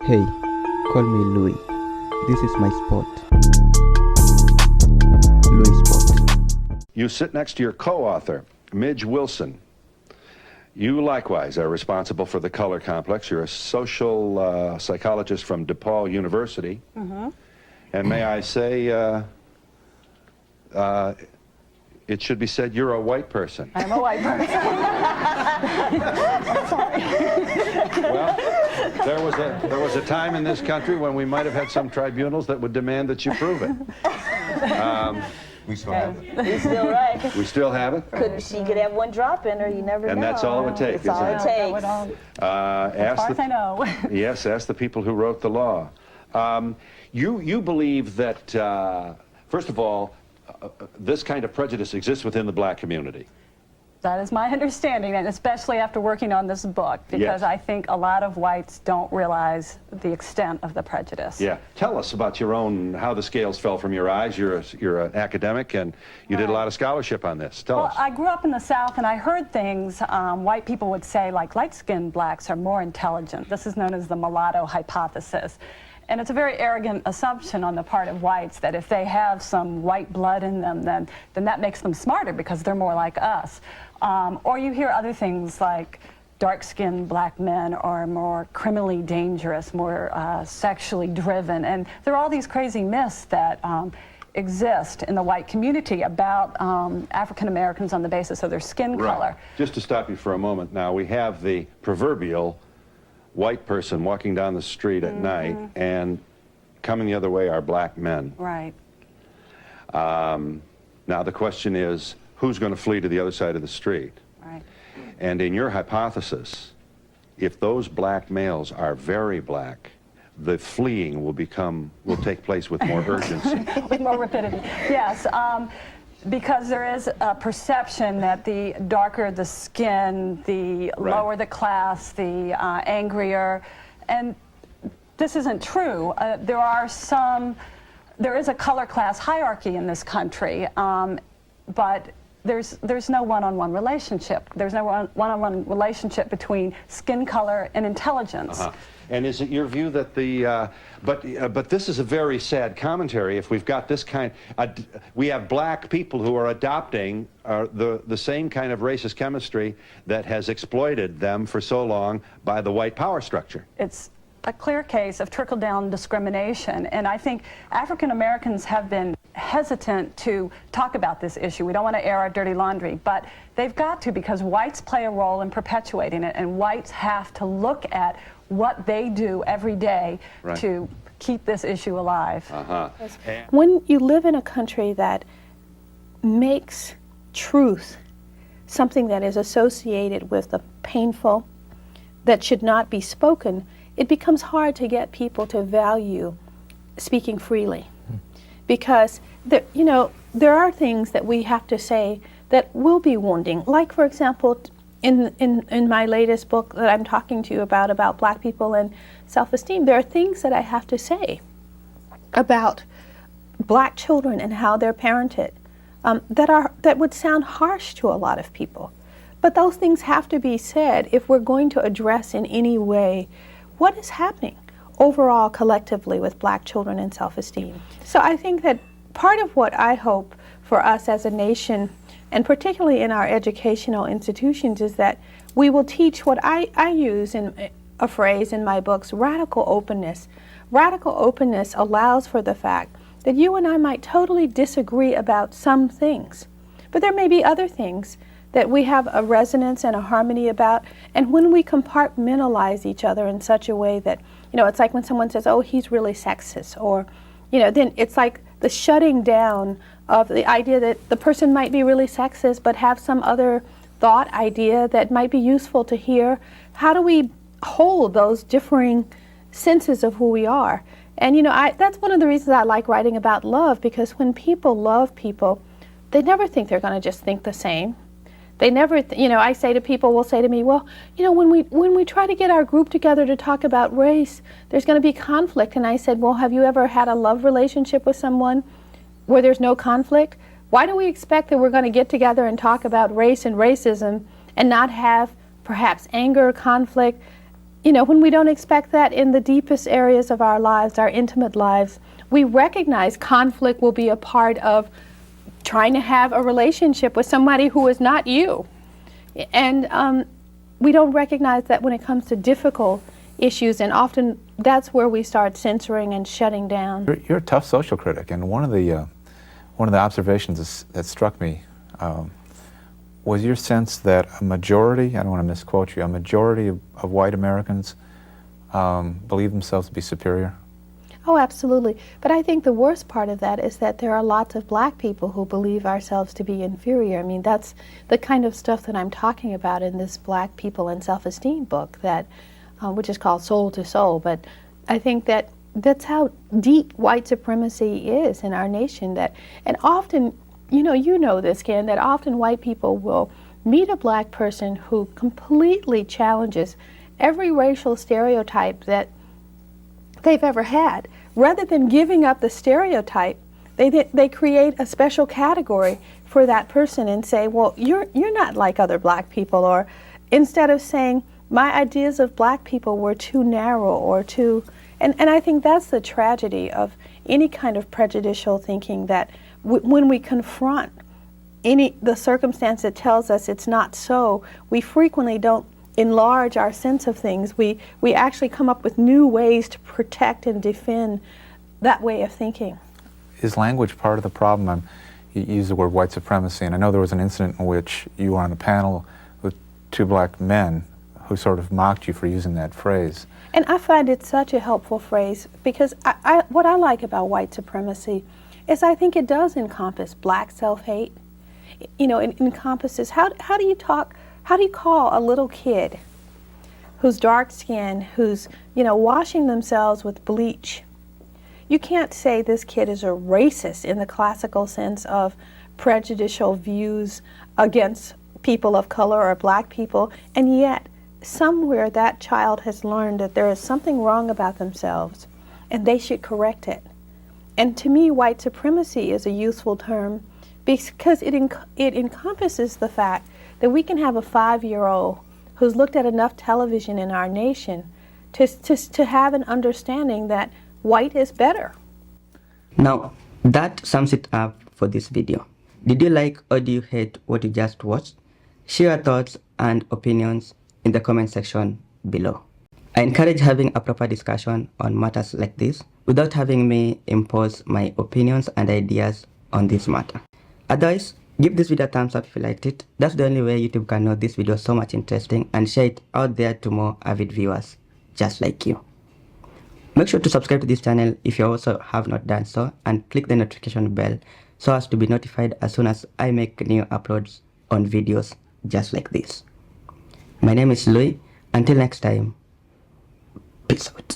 Hey, call me Louis. This is my spot. LuiSpot. You sit next to your co-author, Midge Wilson. You likewise are responsible for the color complex. You're a social psychologist from DePaul University. Mm-hmm. And may I say, it should be said you're a white person. I'm a white person. Well, there was a time in this country when we might have had some tribunals that would demand that you prove it. We still have it. You're still right. We still have it. She could have one drop in her, you never know. And that's all it would take, That's all it takes. As far as I know. Yes, ask the people who wrote the law. You believe that, first of all, this kind of prejudice exists within the black community. That is my understanding, and especially after working on this book, because Yes. I think a lot of whites don't realize the extent of the prejudice. Yeah. Tell us about your own, how the scales fell from your eyes. You're an academic, and you did a lot of scholarship on this. Tell us. Well, I grew up in the South, and I heard things white people would say, like light-skinned blacks are more intelligent. This is known as the mulatto hypothesis. And it's a very arrogant assumption on the part of whites that if they have some white blood in them, then that makes them smarter because they're more like us. Or you hear other things like dark-skinned black men are more criminally dangerous, more sexually driven. And there are all these crazy myths that exist in the white community about African Americans on the basis of their skin color. Just to stop you for a moment now, we have the proverbial white person walking down the street at night, and coming the other way are black men. Right. Now the question is, who's going to flee to the other side of the street? Right. And in your hypothesis, if those black males are very black, the fleeing will take place with more urgency. With more rapidity. Yes. Because there is a perception that the darker the skin, the lower the class, the angrier, and this isn't true. There is a color class hierarchy in this country, but there's no one-on-one relationship. There's no one-on-one relationship between skin color and intelligence. And is it your view that but this is a very sad commentary if we've got this kind, we have black people who are adopting the same kind of racist chemistry that has exploited them for so long by the white power structure. It's a clear case of trickle-down discrimination, and I think African Americans have been hesitant to talk about this issue. We don't want to air our dirty laundry, but they've got to, because whites play a role in perpetuating it, and whites have to look at what they do every day to keep this issue alive. When you live in a country that makes truth something that is associated with the painful, that should not be spoken, it becomes hard to get people to value speaking freely. Because there are things that we have to say that will be wounding. Like, for example, in my latest book that I'm talking to you about black people and self-esteem, there are things that I have to say about black children and how they're parented that would sound harsh to a lot of people. But those things have to be said if we're going to address in any way what is happening overall collectively with black children and self-esteem. So I think that part of what I hope for us as a nation, and particularly in our educational institutions, is that we will teach what I use in a phrase in my books, radical openness. Radical openness allows for the fact that you and I might totally disagree about some things, but there may be other things that we have a resonance and a harmony about, and when we compartmentalize each other in such a way that, it's like when someone says, oh, he's really sexist, or, then it's like the shutting down of the idea that the person might be really sexist but have some other thought idea that might be useful to hear. How do we hold those differing senses of who we are? And that's one of the reasons I like writing about love, because when people love people, they never think they're going to just think the same. They never, I say to people, will say to me, well, when we try to get our group together to talk about race, there's going to be conflict. And I said, well, have you ever had a love relationship with someone where there's no conflict? Why do we expect that we're going to get together and talk about race and racism and not have perhaps anger, conflict? you know, when we don't expect that in the deepest areas of our lives, our intimate lives, we recognize conflict will be a part of trying to have a relationship with somebody who is not you. And we don't recognize that when it comes to difficult issues, and often that's where we start censoring and shutting down. You're a tough social critic, and one of the observations that struck me was your sense that a majority, I don't want to misquote you, a majority of white Americans believe themselves to be superior. Oh, absolutely. But I think the worst part of that is that there are lots of black people who believe ourselves to be inferior. I mean, that's the kind of stuff that I'm talking about in this Black People and Self-Esteem book, that, which is called Soul to Soul. But I think that that's how deep white supremacy is in our nation. That, and often, you know this, Ken, that often white people will meet a black person who completely challenges every racial stereotype that they've ever had. Rather than giving up the stereotype, they create a special category for that person and say, well, you're not like other black people, or instead of saying, my ideas of black people were too narrow or too, and I think that's the tragedy of any kind of prejudicial thinking, that when we confront the circumstance that tells us it's not so, we frequently don't enlarge our sense of things. We actually come up with new ways to protect and defend that way of thinking. Is language part of the problem? You use the word white supremacy, and I know there was an incident in which you were on a panel with two black men who sort of mocked you for using that phrase. And I find it such a helpful phrase, because what I like about white supremacy is I think it does encompass black self-hate. You know, it encompasses, how do you call a little kid who's dark-skinned, who's, washing themselves with bleach? You can't say this kid is a racist in the classical sense of prejudicial views against people of color or black people, and yet somewhere that child has learned that there is something wrong about themselves and they should correct it. And to me, white supremacy is a useful term because it encompasses the fact that we can have a 5-year-old who's looked at enough television in our nation to have an understanding that white is better. Now, that sums it up for this video. Did you like or do you hate what you just watched? Share your thoughts and opinions in the comment section below. I encourage having a proper discussion on matters like this without having me impose my opinions and ideas on this matter. Otherwise, give this video a thumbs up if you liked it. That's the only way YouTube can know this video is so much interesting, and share it out there to more avid viewers just like you. Make sure to subscribe to this channel if you also have not done so, and click the notification bell so as to be notified as soon as I make new uploads on videos just like this. My name is Louis. Until next time, peace out.